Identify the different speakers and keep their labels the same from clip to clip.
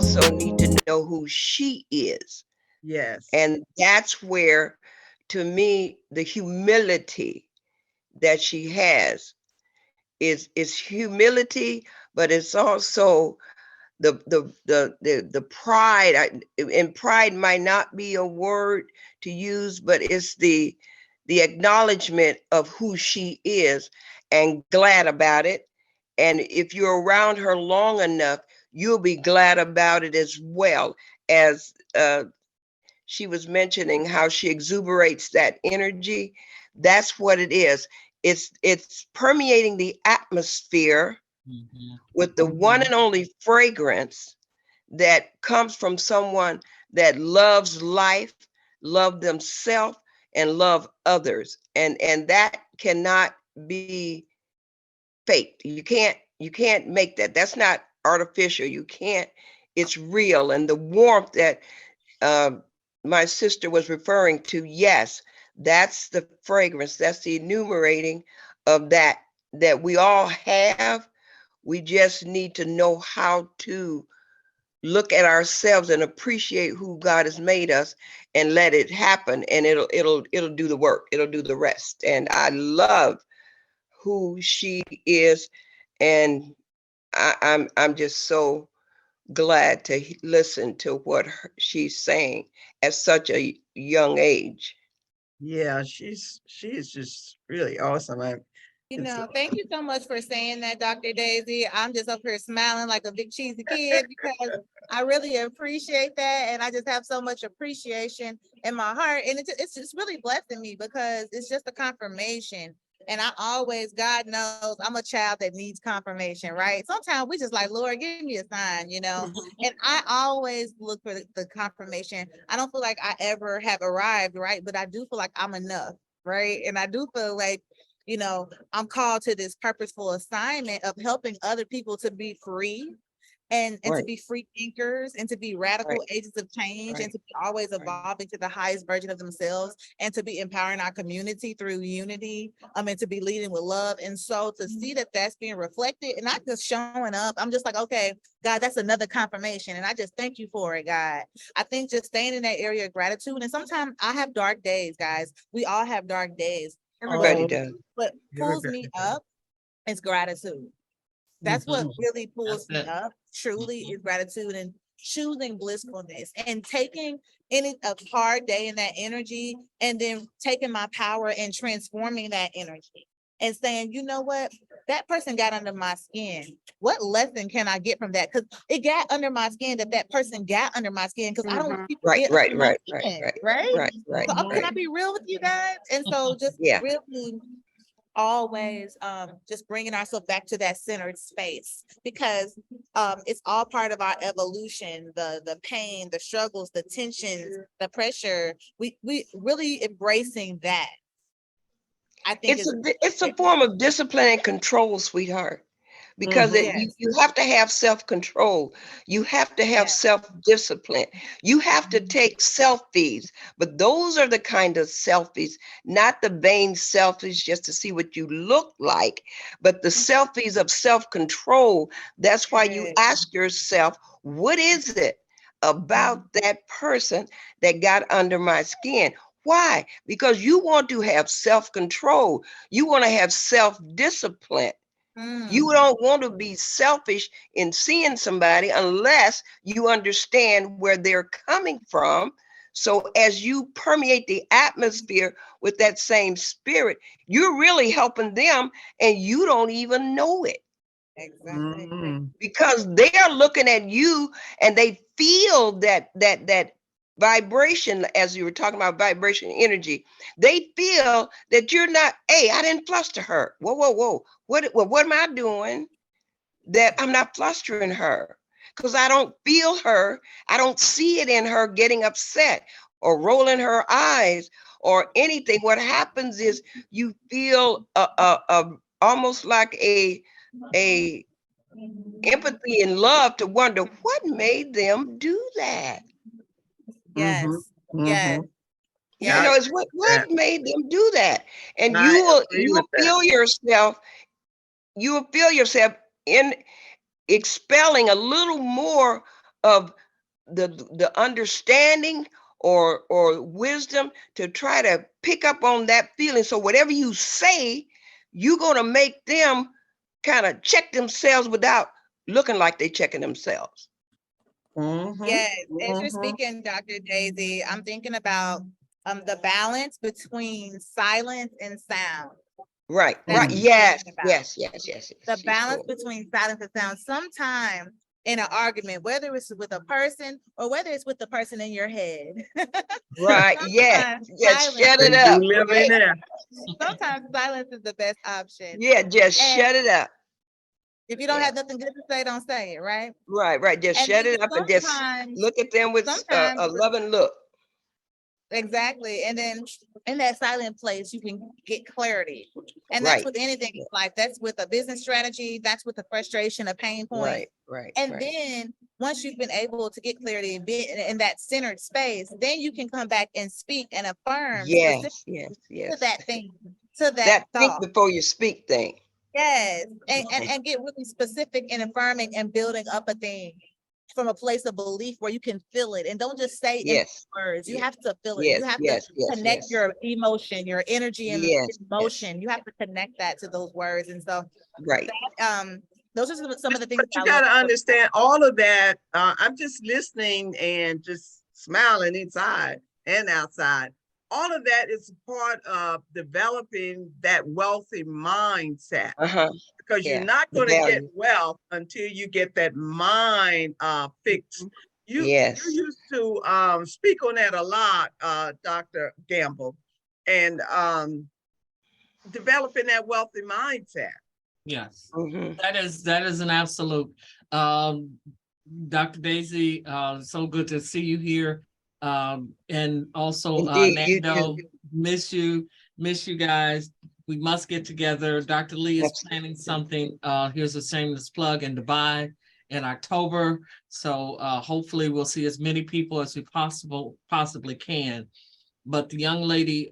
Speaker 1: also need to know who she is.
Speaker 2: Yes.
Speaker 1: And that's where, to me, the humility that she has is humility, but it's also the pride. And pride might not be a word to use, but it's the acknowledgement of who she is and glad about it. And if you're around her long enough, you'll be glad about it as well. As she was mentioning how she exuberates that energy, that's what it is. It's permeating the atmosphere with the one and only fragrance that comes from someone that loves life, love themselves, and love others. And that cannot be faked. You can't make that. That's not artificial. You can't. It's real. And the warmth that uh, my sister was referring to, yes, that's the fragrance. That's the enumerating of that we all have. We just need to know how to look at ourselves and appreciate who God has made us and let it happen, and it'll do the work. It'll do the rest. And I love who she is, and I'm just so glad to listen to what she's saying at such a young age.
Speaker 2: Yeah, she is just really awesome. It's
Speaker 3: Thank you so much for saying that, Dr. Daisy. I'm just up here smiling like a big cheesy kid because I really appreciate that. And I just have so much appreciation in my heart. And it's just really blessing me because it's just a confirmation. And I always, God knows, I'm a child that needs confirmation, right? Sometimes we just like, Lord, give me a sign. And I always look for the confirmation. I don't feel like I ever have arrived, right? But I do feel like I'm enough, right? And I do feel like I'm called to this purposeful assignment of helping other people to be free and to
Speaker 1: Right,
Speaker 3: be free thinkers and to be radical
Speaker 1: right,
Speaker 3: agents of change and
Speaker 1: right,
Speaker 3: to be always
Speaker 1: right.
Speaker 3: evolving to the highest version of themselves and to be empowering our community through unity and to be leading with love. And so to see that that's being reflected and not just showing up, I'm just like, okay, God, that's another confirmation. And I just thank you for it, God. I think just staying in that area of gratitude. And sometimes I have dark days, guys. We all have dark days. But
Speaker 1: Everybody
Speaker 2: oh,
Speaker 1: does.
Speaker 3: what pulls
Speaker 2: everybody
Speaker 3: me
Speaker 2: does.
Speaker 3: up is gratitude. That's what really pulls me up, truly, is gratitude and choosing blissfulness and taking any a hard day in that energy and then taking my power and transforming that energy and saying, you know what, that person got under my skin. What lesson can I get from that? Because it got under my skin that person got under my skin because I don't want people to
Speaker 1: Right,
Speaker 3: get
Speaker 1: right,
Speaker 3: under my
Speaker 1: right, right,
Speaker 3: skin,
Speaker 1: right,
Speaker 3: right?
Speaker 1: right, right,
Speaker 3: So can I
Speaker 1: right.
Speaker 3: be real with you guys? And so just
Speaker 1: Yeah.
Speaker 3: really always just bringing ourselves back to that centered space because it's all part of our evolution, the pain, the struggles, the tensions, the pressure. We really embracing that, I think
Speaker 1: It's
Speaker 3: is
Speaker 1: a form of discipline and control, sweetheart. Because
Speaker 2: Mm-hmm.
Speaker 3: yes,
Speaker 1: you have to have self-control. You have to have
Speaker 3: yes,
Speaker 1: self-discipline. You have to take selfies, but those are the kind of selfies, not the vain selfies just to see what you look like, but the selfies of self-control. That's why you
Speaker 3: yes,
Speaker 1: ask yourself, what is it about that person that got under my skin? Why? Because you want to have self-control. You want to have self-discipline. You
Speaker 3: mm,
Speaker 1: don't want to be selfish in seeing somebody unless you understand where they're coming from. So as you permeate the atmosphere with that same spirit, you're really helping them and you don't even know it
Speaker 3: exactly.
Speaker 2: Mm-hmm.
Speaker 1: because they're looking at you and they feel that vibration. As you were talking about vibration energy, they feel that you're not, hey, I didn't fluster her. Whoa, what am I doing that I'm not flustering her? Because I don't feel her. I don't see it in her getting upset or rolling her eyes or anything. What happens is you feel almost like a empathy and love to wonder what made them do that.
Speaker 2: Mm-hmm.
Speaker 3: Yes, yes,
Speaker 2: Mm-hmm.
Speaker 1: You
Speaker 2: I
Speaker 3: yes,
Speaker 1: know, it's
Speaker 2: agree with
Speaker 1: what
Speaker 2: that.
Speaker 1: made them do that. And
Speaker 2: I agree
Speaker 1: you
Speaker 2: with
Speaker 1: will
Speaker 2: that.
Speaker 1: feel yourself, you will feel yourself in expelling a little more of the understanding or wisdom to try to pick up on that feeling. So whatever you say, you're going to make them kind of check themselves without looking like they're checking themselves.
Speaker 3: Yes, as you're speaking, Dr. Daisy, I'm thinking about the balance between silence and sound.
Speaker 1: Right,
Speaker 3: That's
Speaker 1: right.
Speaker 3: what I'm
Speaker 1: Yes,
Speaker 3: thinking about.
Speaker 1: yes, yes, yes,
Speaker 3: The
Speaker 1: yes.
Speaker 3: balance between silence and sound. Sometimes in an argument, whether it's with a person or whether it's with the person in your head.
Speaker 1: Right, yes,
Speaker 3: sometimes
Speaker 1: yes,
Speaker 3: silence,
Speaker 1: shut it
Speaker 2: They
Speaker 1: up.
Speaker 2: do live in there.
Speaker 3: sometimes silence is the best option.
Speaker 1: Yeah, just
Speaker 3: And
Speaker 1: shut it up.
Speaker 3: if you don't
Speaker 1: Yeah.
Speaker 3: have nothing good to say, don't say it, right?
Speaker 1: Right, right. Just
Speaker 3: And
Speaker 1: shut
Speaker 3: then
Speaker 1: it up and just
Speaker 3: sometimes,
Speaker 1: look at them with
Speaker 3: sometimes
Speaker 1: a loving look.
Speaker 3: exactly. And then in that silent place, you can get clarity. And that's
Speaker 1: Right,
Speaker 3: with anything in life. That's with a business strategy. That's with a frustration, a pain point.
Speaker 1: right, right,
Speaker 3: And
Speaker 1: right.
Speaker 3: then once you've been able to get clarity and be in that centered space, then you can come back and speak and affirm
Speaker 1: Yes, yes,
Speaker 3: specifically to
Speaker 1: yes.
Speaker 3: that thing, to that
Speaker 1: That think
Speaker 3: thought.
Speaker 1: before you speak thing.
Speaker 3: Yes. And,
Speaker 1: Right.
Speaker 3: and get really specific in affirming and building up a thing from a place of belief where you can feel it and don't just say in
Speaker 1: Yes,
Speaker 3: words. You
Speaker 1: yes,
Speaker 3: have to feel it.
Speaker 1: yes,
Speaker 3: You have to
Speaker 1: yes, yes,
Speaker 3: connect
Speaker 1: yes.
Speaker 3: your emotion, your energy and
Speaker 1: Yes, yes.
Speaker 3: emotion. You have to connect that to those words. And so
Speaker 1: Right.
Speaker 3: those are some of the things
Speaker 2: But you
Speaker 3: that I
Speaker 2: got to
Speaker 3: love.
Speaker 2: understand all of that. I'm just listening and just smiling inside and outside. All of that is part of developing that wealthy mindset,
Speaker 1: Uh-huh.
Speaker 2: because you're
Speaker 1: Yeah.
Speaker 2: not
Speaker 1: The
Speaker 2: going to get
Speaker 1: value.
Speaker 2: wealth until you get that mind fixed. You
Speaker 1: Yes.
Speaker 2: used to speak on that a lot, Dr. Gamble, and developing that wealthy mindset.
Speaker 4: Yes,
Speaker 1: Mhm.
Speaker 4: that is an absolute. Dr. Daisy, so good to see you here. And also
Speaker 1: Indeed, you
Speaker 4: Nando,
Speaker 1: too.
Speaker 4: miss you guys. We must get together. Dr. Lee is planning
Speaker 1: Absolutely.
Speaker 4: something. Here's a shameless plug in Dubai in October. So hopefully we'll see as many people as we possibly can. But the young lady,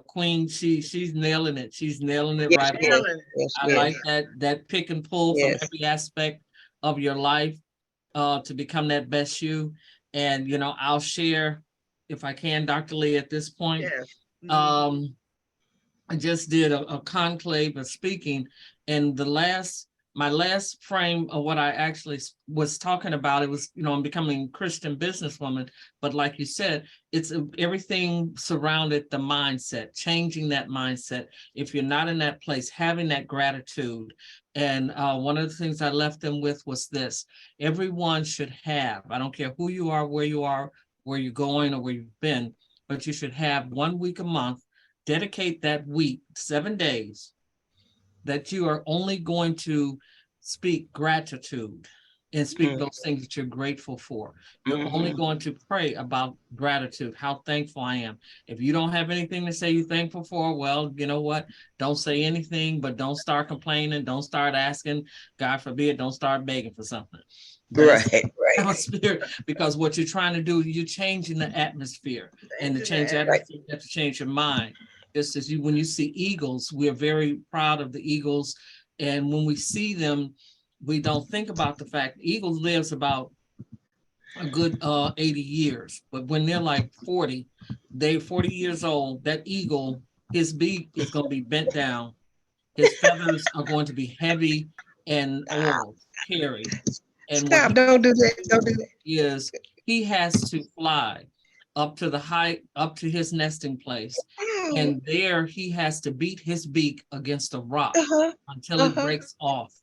Speaker 4: Queen, she's nailing it. She's nailing it
Speaker 1: Yes,
Speaker 4: right
Speaker 1: yes,
Speaker 4: away.
Speaker 1: yes,
Speaker 4: I
Speaker 1: yes,
Speaker 4: like that pick and pull from
Speaker 1: yes.
Speaker 4: every aspect of your life to become that best you. And I'll share if I can, Dr. Lee, at this point.
Speaker 2: Yes.
Speaker 4: Um, I just did a conclave of speaking, and my last frame of what I actually was talking about, it was, I'm becoming a Christian businesswoman, but like you said, it's everything surrounded the mindset, changing that mindset. If you're not in that place, having that gratitude. And one of the things I left them with was this: everyone should have, I don't care who you are, where you're going, or where you've been, but you should have 1 week a month. Dedicate that week, 7 days, that you are only going to speak gratitude and speak those things that you're grateful for. You're only going to pray about gratitude, how thankful I am. If you don't have anything to say you're thankful for, well, you know what? Don't say anything, but don't start complaining. Don't start asking. God forbid, don't start begging for something. That's
Speaker 1: Right, right,
Speaker 4: a spirit, because what you're trying to do, you're changing the atmosphere. And to change the
Speaker 1: right.
Speaker 4: atmosphere, you have to change your mind. Just as when you see eagles, we're very proud of the eagles. And when we see them, we don't think about the fact eagles lives about a good 80 years. But when they're like 40, they're 40 years old, that eagle, his beak is going to be bent down. His feathers are going to be heavy and oiled, carried. And what
Speaker 1: Stop. Don't do that. Don't do that.
Speaker 4: is he has to fly up to the height, up to his nesting place.
Speaker 1: Ow.
Speaker 4: And there he has to beat his beak against a rock
Speaker 1: Uh-huh.
Speaker 4: until it
Speaker 1: Uh-huh.
Speaker 4: breaks off.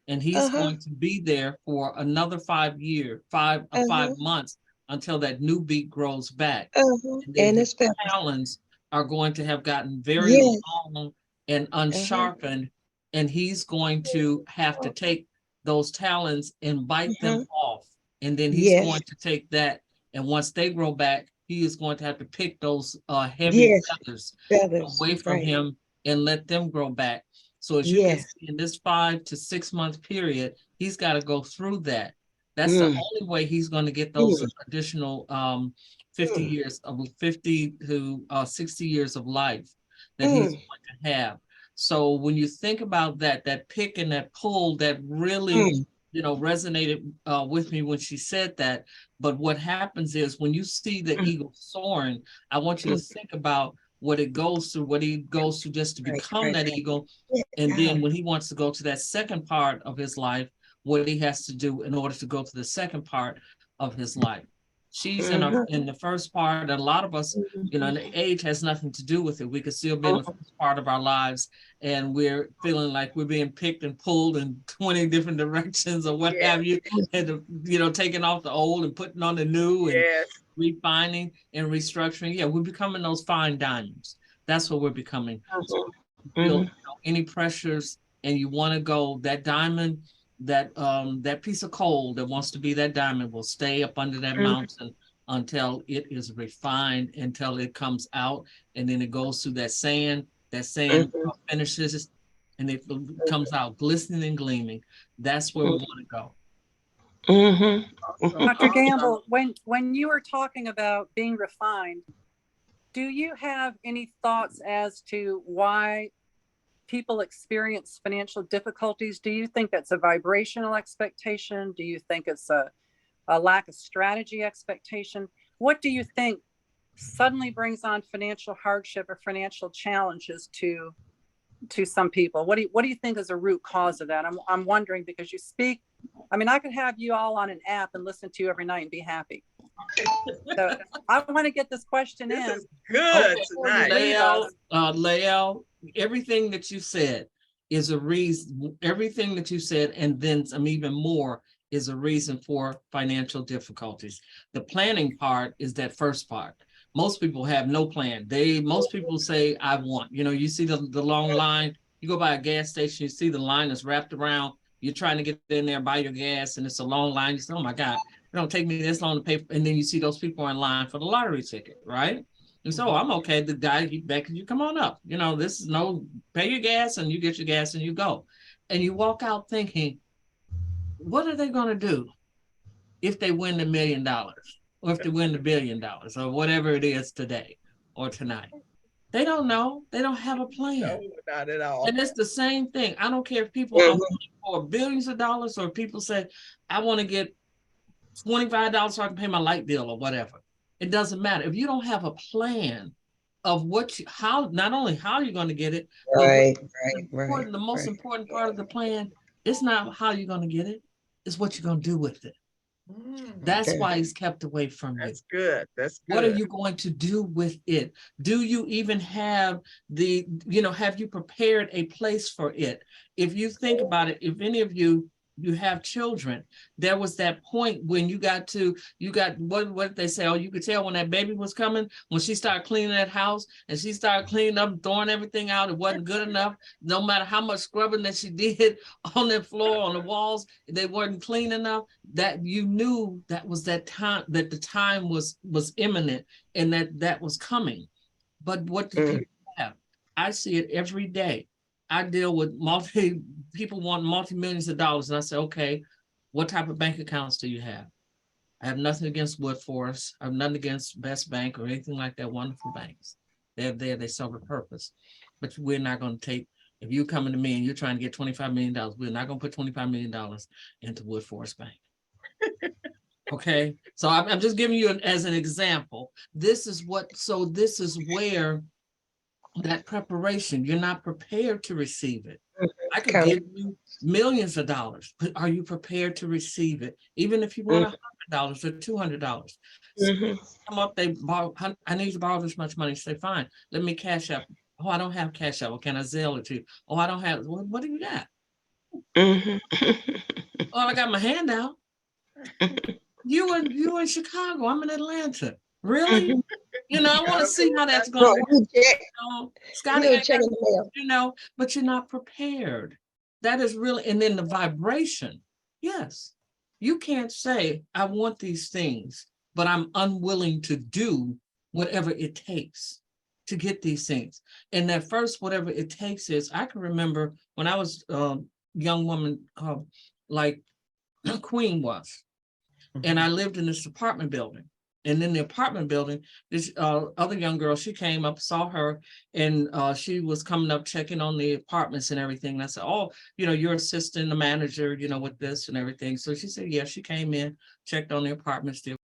Speaker 4: And he's
Speaker 1: Uh-huh.
Speaker 4: going to be there for another 5
Speaker 1: Uh-huh.
Speaker 4: months until that new beak grows back.
Speaker 1: Uh-huh.
Speaker 4: And then
Speaker 1: And
Speaker 4: his
Speaker 1: it's feathers.
Speaker 4: talons are going to have gotten very
Speaker 1: Yes.
Speaker 4: long and
Speaker 1: Uh-huh.
Speaker 4: unsharpened. And he's going to have to take those talons and bite them
Speaker 1: Uh-huh.
Speaker 4: off. And then he's
Speaker 1: Yes.
Speaker 4: going to take that. And once they grow back, he is going to have to pick those heavy
Speaker 1: Yes.
Speaker 4: feathers
Speaker 1: Feathers.
Speaker 4: away from
Speaker 1: Right.
Speaker 4: him and let them grow back. So as you can
Speaker 1: Yes.
Speaker 4: see in this 5 to 6 month period, he's got to go through that. That's the
Speaker 1: Mm.
Speaker 4: only way he's going to get those
Speaker 1: Mm.
Speaker 4: additional 50
Speaker 1: Mm.
Speaker 4: years of 50 to 60 years of life that he's
Speaker 1: Mm.
Speaker 4: going to have. So when you think about that pick and that pull, that really
Speaker 1: Mm.
Speaker 4: resonated with me when she said that. But what happens is when you see the eagle soaring, I want you to think about what it goes through, what he goes through just to become that eagle. And then when he wants to go to that second part of his life, what he has to do in order to go to the second part of his life. She's in the first part, and a lot of us, and age has nothing to do with it. We could still be in the first part of our lives, and we're feeling like we're being picked and pulled in 20 different directions or what have you, and taking off the old and putting on the new and refining and restructuring. Yeah, we're becoming those fine diamonds. That's what we're becoming. So feel any pressures, and you want to go that diamond. That piece of coal that wants to be that diamond will stay up under that mountain until it is refined, until it comes out, and then it goes through that sand. That sand finishes, and it comes out glistening and gleaming. That's where we want to
Speaker 5: go. Dr. Gamble, when you were talking about being refined, do you have any thoughts as to why people experience financial difficulties? Do you think that's a vibrational expectation? Do you think it's a lack of strategy expectation? What do you think suddenly brings on financial hardship or financial challenges to some people? What do you think is a root cause of that? I'm wondering, because you speak. I mean, I could have you all on an app and listen to you every night and be happy. So I want to get this question in.
Speaker 2: This is good tonight.
Speaker 4: Lael, everything that you said is a reason. Everything that you said, and then some even more, is a reason for financial difficulties. The planning part is that first part. Most people have no plan. Most people say, I want. You see the long line. You go by a gas station, you see the line is wrapped around. You're trying to get in there and buy your gas, and it's a long line. You say, oh my God, it don't take me this long to pay. And then you see those people in line for the lottery ticket, right? And so I'm okay. The guy, he beckons you, come on up. This is pay your gas, and you get your gas and you go. And you walk out thinking, what are they going to do if they win the $1 million, or if they win the $1 billion, or whatever it is today or tonight? They don't know. They don't have a plan.
Speaker 2: No, not at all.
Speaker 4: And it's the same thing. I don't care if people are for billions of dollars, or people say, I want to get $25 so I can pay my light bill or whatever. It doesn't matter. If you don't have a plan of not only how you're going to get it, but the most important part of the plan, it's not how you're going to get it, it's what you're going to do with it. That's why he's kept away from you.
Speaker 2: That's good.
Speaker 4: What are you going to do with it? Do you even have have you prepared a place for it? If you think about it, if any of you have children, there was that point when you got what they say, you could tell when that baby was coming, when she started cleaning that house and she started cleaning up, throwing everything out. It wasn't good enough. No matter how much scrubbing that she did on the floor, on the walls, they weren't clean enough. That you knew that was that time, that the time was imminent, and that was coming. But what do people have? I see it every day. I deal with people want multi-millions of dollars. And I say, okay, what type of bank accounts do you have? I have nothing against Woodforest. I have nothing against Best Bank or anything like that. Wonderful banks. They're there, they serve a purpose. But we're not going to take, if you're coming to me and you're trying to get $25 million, we're not going to put $25 million into Woodforest Bank. Okay. So I'm just giving you as an example. This is where that preparation, you're not prepared to receive it. I could give you millions of dollars, but are you prepared to receive it? Even if you want $100 or $200. Come up, they borrow, I need to borrow this much money. Say, fine, let me cash up. Oh, I don't have cash up. Well, can I Zelle it to you? Oh, I don't have, what do you got? Oh, I got my hand out. You in Chicago, I'm in Atlanta. Really? I want to see how that's going to work. Scotty, but you're not prepared. That is really, and then the vibration. Yes, you can't say, I want these things, but I'm unwilling to do whatever it takes to get these things. And that first, whatever it takes is, I can remember when I was a young woman, like Queen was, and I lived in this apartment building. And in the apartment building, this other young girl, she came up, saw her, and she was coming up checking on the apartments and everything. And I said, oh, you're assisting the manager, with this and everything. So she said, yeah, she came in, checked on the apartments, the